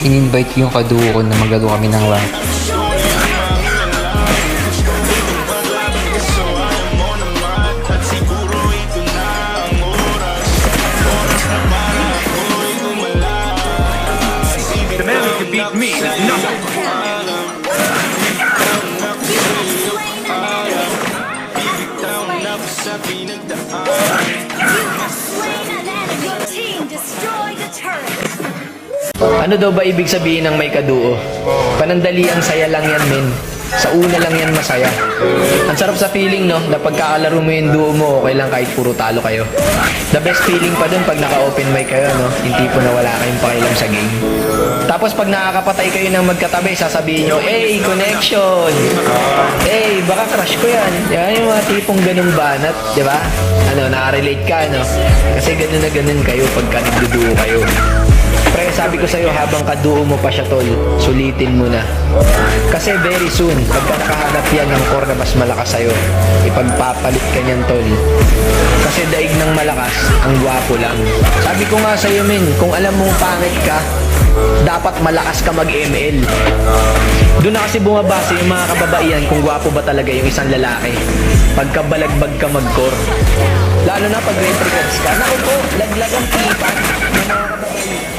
In-invite ko yung kaduo ko na maglaro kami ng rank. The man who can beat me is nothing. Ano daw ba ibig sabihin ng may kaduo? Panandali ang saya lang yan, men. Sa una lang yan masaya. Ang sarap sa feeling, no? Na pagkakalaro mo yung duo mo, okay lang kahit puro talo kayo. The best feeling pa dun pag naka-open mic kayo, no? Yung tipo na wala kayong pakialam sa game. Tapos pag nakakapatay kayo ng magkatabi, sasabihin nyo, "Hey, connection! Hey, baka crush ko yan." Yan yung mga tipong ganung banat, di ba? Ano, nakarelate ka, no? Kasi ganun na ganun kayo pagka nagduduo kayo. Pre, sabi ko sa'yo, habang kaduo mo pa siya, tol, sulitin mo na. Kasi very soon, pagka nakahanap yan ng core na mas malakas sa'yo, ipagpapalit ka niyan, tol. Kasi daig ng malakas, ang gwapo lang. Sabi ko nga sa'yo, men, kung alam mong pangit ka, dapat malakas ka mag-ML. Doon na kasi bumabase yung mga kababaihan kung gwapo ba talaga yung isang lalaki. Pagka balagbag ka mag-core. Lalo na pag retrogrades ka, naku po, laglag ang tipan ng mga kababaihan.